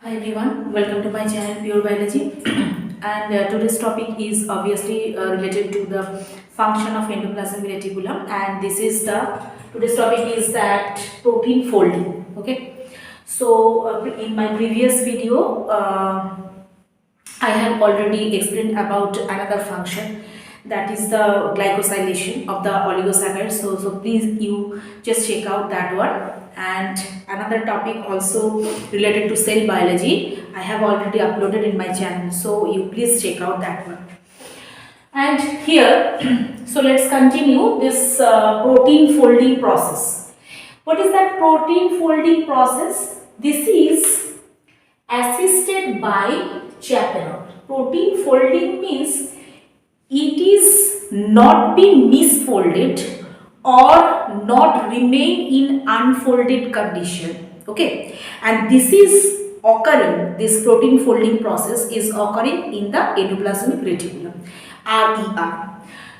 Hi everyone, welcome to my channel Pure Biology. And today's topic is obviously related to the function of endoplasmic reticulum, and this is the today's topic is that protein folding. Okay, so in my previous video I have already explained about another function, that is the glycosylation of the oligosaccharides. So please you just check out that one. And another topic also related to cell biology I have already uploaded in my channel, so you please check out that one. And here so let's continue this protein folding process. What is that protein folding process? This is assisted by chaperone. Protein folding means it is not being misfolded or not remain in unfolded condition. Okay, and this is occurring, this protein folding process is occurring in the endoplasmic reticulum, RER.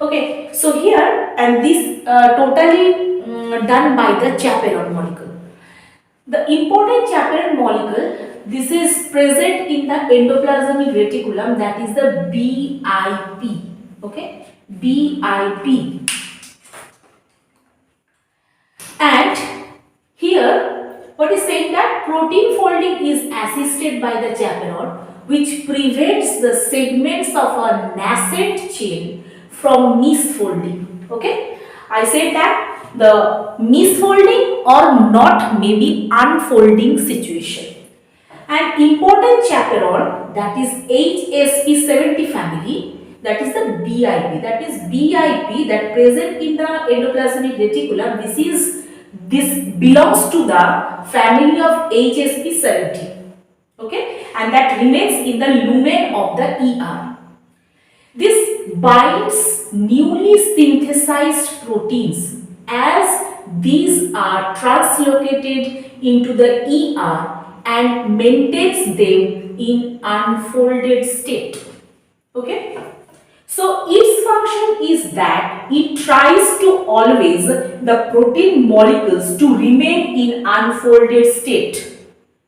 Okay, so here, and this totally done by the chaperone molecule. The important chaperone molecule, this is present in the endoplasmic reticulum, that is the BIP. Okay, BIP. And here what is saying that protein folding is assisted by the chaperone, which prevents the segments of a nascent chain from misfolding. Okay, I said that the misfolding or not may be unfolding situation. An important chaperone, that is HSP70 family, that is the BIP, that present in the endoplasmic reticulum. This belongs to the family of HSP70. Okay, and that remains in the lumen of the ER. This binds newly synthesized proteins as these are translocated into the ER and maintains them in unfolded state. Okay, so its function is that it tries to always the protein molecules to remain in unfolded state.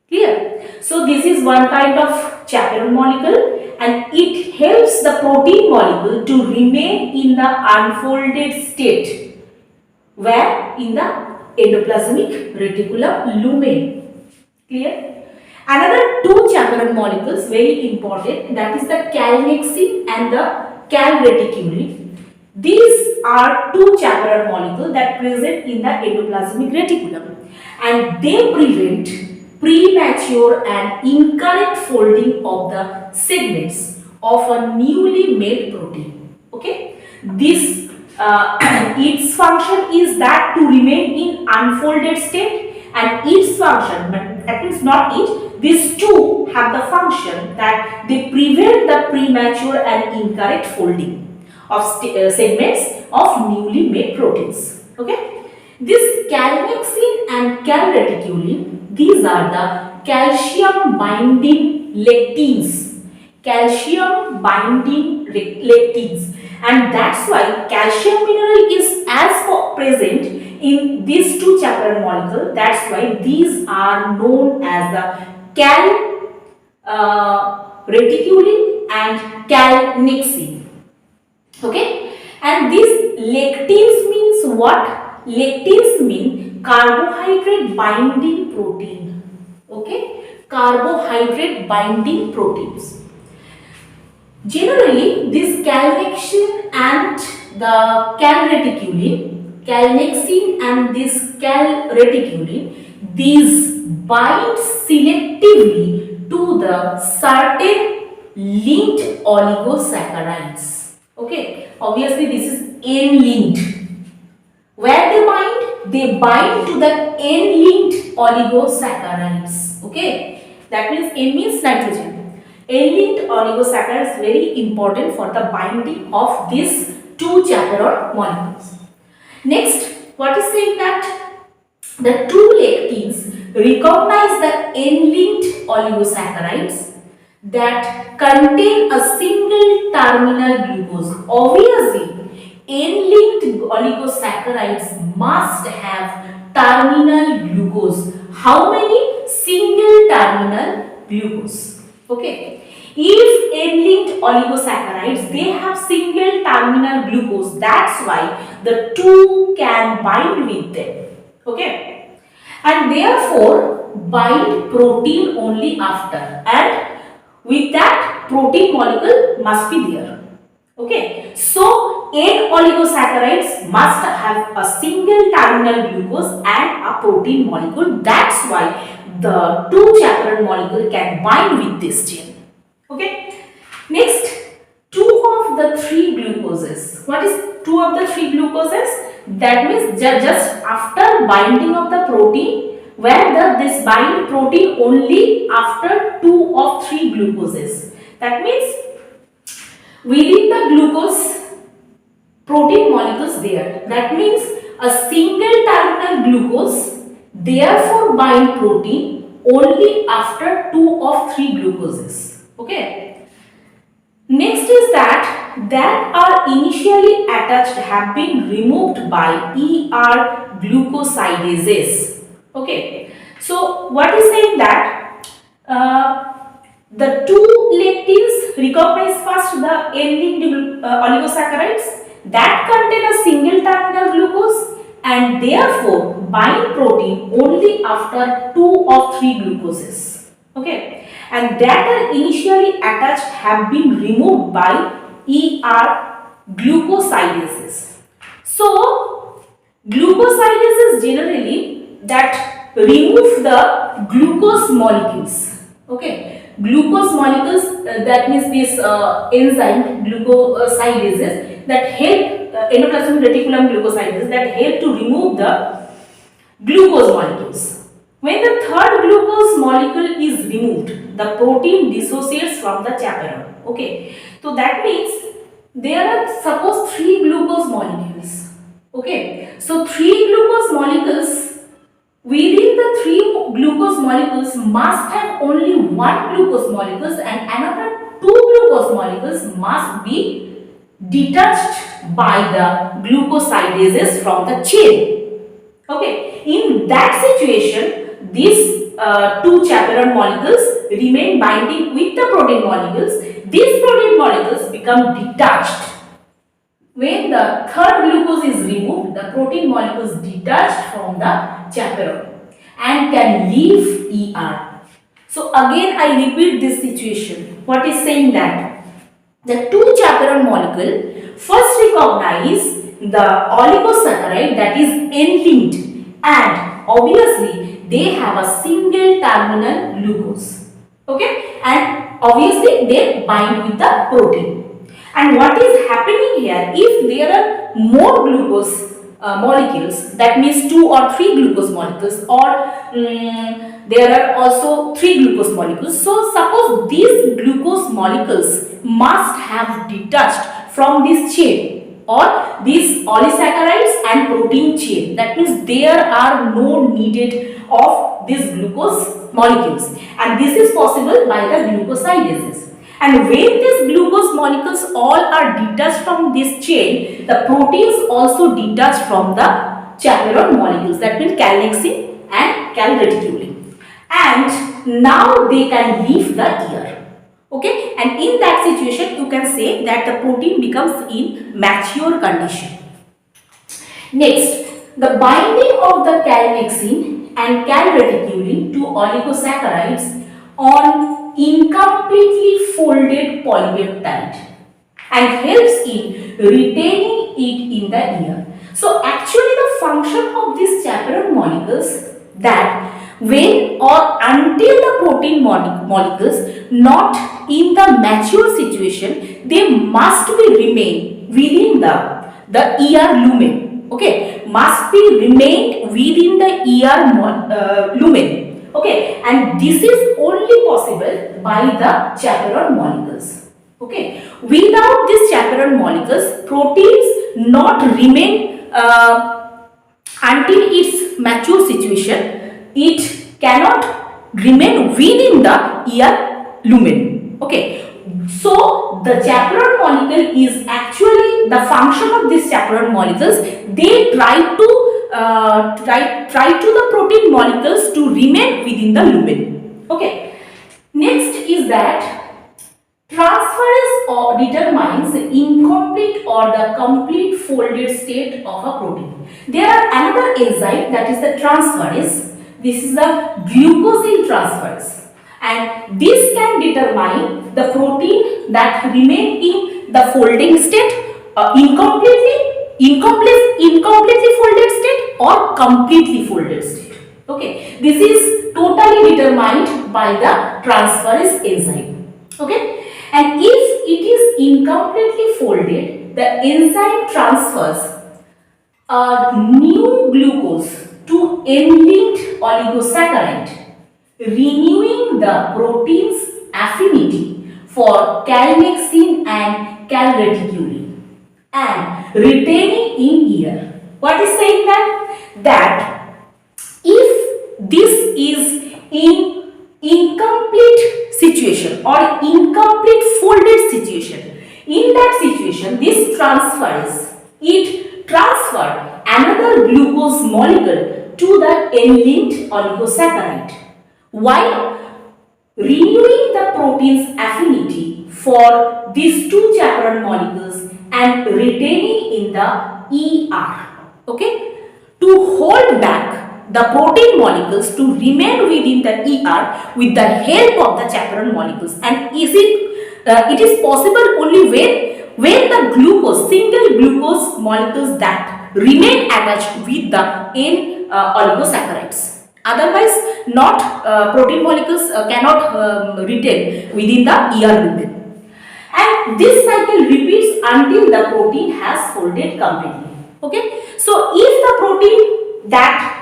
Clear? So this is one kind of chaperone molecule, and it helps the protein molecule to remain in the unfolded state. Where? In the endoplasmic reticulum lumen. Clear? Another two chaperone molecules very important, that is the calnexin and the calreticulin. These are two chaperone molecules that present in the endoplasmic reticulum, and they prevent premature and incorrect folding of the segments of a newly made protein. Okay, this its function is that to remain in unfolded state, and its function, but that is not it, these two have the function that they prevent the premature and incorrect folding of segments of newly made proteins. Okay, this calnexin and calreticulin, these are the calcium binding lectins, and that's why calcium mineral is as present in these two chaperone molecules. That's why these are known as the reticulin and calnexin. Okay, and these lectins means what? Lectins mean carbohydrate binding protein. Okay, carbohydrate binding proteins. Generally, this calnexin and the calnexin and this calreticulin, these bind selectively to the certain linked oligosaccharides. Okay, obviously this is N-linked. Where they bind? They bind to the N-linked oligosaccharides. Okay, that means N means nitrogen. N-linked oligosaccharides is very important for the binding of these two chaperone molecules. Next, what is saying that the two lectins recognize the N-linked oligosaccharides that contain a single terminal glucose. Obviously, N-linked oligosaccharides must have terminal glucose. How many? Single terminal glucose. Okay. If N-linked oligosaccharides, they have single terminal glucose. That's why the two can bind with them. Okay. And therefore bind protein only after. And with that protein molecule must be there. Okay, so N oligosaccharides must have a single terminal glucose and a protein molecule. That's why the two chaperone molecule can bind with this chain. Okay, next, two of the three glucoses. What is two of the three glucoses? That means just after binding of the protein, where this bind protein only after two of three glucoses. That means within the glucose protein molecules there. That means a single terminal glucose therefore bind protein only after two of three glucoses. Okay. Next is that are initially attached have been removed by ER glucosidases. Okay. So what is saying that the two lectins recognize first the N-linked oligosaccharides that contain a single terminal glucose and therefore bind protein only after two of three glucoses. Okay, and that are initially attached have been removed by ER glucosidases. So glucosidases generally that remove the glucose molecules. Okay, glucose molecules that means this enzyme glucosidases that help endoplasmic reticulum glucosidases that help to remove the glucose molecules. When the third glucose molecule is removed, the protein dissociates from the chaperone. Okay, so that means there are suppose three glucose molecules. Okay, so three glucose molecules. Within the three glucose molecules must have only one glucose molecules and another two glucose molecules must be detached by the glucosidases from the chain. Okay, in that situation, these two chaperone molecules remain binding with the protein molecules. These protein molecules become detached. When the third glucose is removed, the protein molecules detached from the chaperone and can leave ER. So again I repeat this situation. What is saying that the two chaperone molecule first recognize the oligosaccharide that is N-linked and obviously they have a single terminal glucose. Okay, and obviously they bind with the protein. And what is happening here, if there are more glucose molecules, that means two or three glucose molecules, or there are also three glucose molecules. So suppose these glucose molecules must have detached from this chain or these oligosaccharides and protein chain. That means there are no needed of these glucose molecules, and this is possible by the glucosidases. And when these glucose molecules all are detached from this chain, the proteins also detach from the chaperone molecules, that means calnexin and calreticulin. And now they can leave the ear. Okay, and in that situation you can say that the protein becomes in mature condition. Next, the binding of the calnexin and calreticulin to oligosaccharides on incompletely folded polypeptide and helps in retaining it in the ear. So actually the function of these chaperone molecules that when or until the protein molecules not in the mature situation, they must be remain within the ER lumen. Okay, must be remained within the ER lumen. Okay, and this is only possible by the chaperone molecules. Okay, without these chaperone molecules, proteins not remain until its mature situation. It cannot remain within the ER lumen. Okay, so the chaperone molecule is actually the function of these chaperone molecules. They try to the protein molecules to remain within the lumen. Okay. Next that transferase determines the incomplete or the complete folded state of a protein. There are another enzyme, that is the transferase. This is the glucosine transferase, and this can determine the protein that remain in the folding state, incompletely folded state or completely folded state. Okay, this is totally determined by the transferase enzyme. Okay. And if it is incompletely folded, the enzyme transfers a new glucose to N-linked oligosaccharide, renewing the protein's affinity for calnexin and calreticulin and retaining in here. What is saying that? That if this is in incomplete situation or incomplete folded situation, in that situation this transfers, it transfer another glucose molecule to the N-linked oligosaccharide while renewing the protein's affinity for these two chaperone molecules and retaining in the ER. Okay, to hold back the protein molecules to remain within the ER with the help of the chaperone molecules. And it is possible only when the glucose, single glucose molecules that remain attached with the N oligosaccharides. Otherwise, not protein molecules cannot retain within the ER lumen. And this cycle repeats until the protein has folded completely. Okay, so if the protein that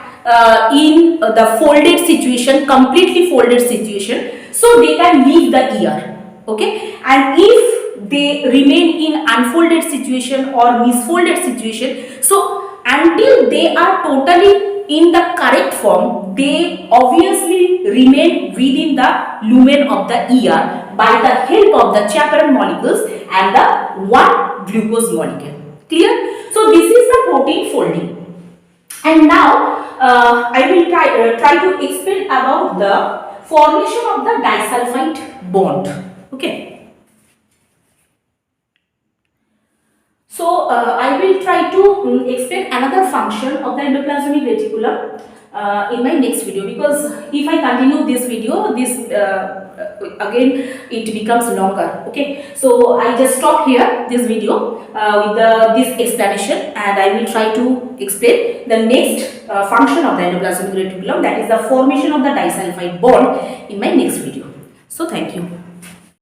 in the folded situation, completely folded situation, so they can leave the ER. Okay, and if they remain in unfolded situation or misfolded situation, so until they are totally in the correct form, they obviously remain within the lumen of the ER by the help of the chaperone molecules and the one glucose molecule. Clear? So this is the protein folding. And now I will try to explain about the formation of the disulfide bond. Okay. So I will try to explain another function of the endoplasmic reticulum in my next video, because if I continue this video, this again it becomes longer. Okay, so I just stop here this video with this explanation, and I will try to explain the next function of the endoplasmic reticulum, that is the formation of the disulfide bond, in my next video. So thank you.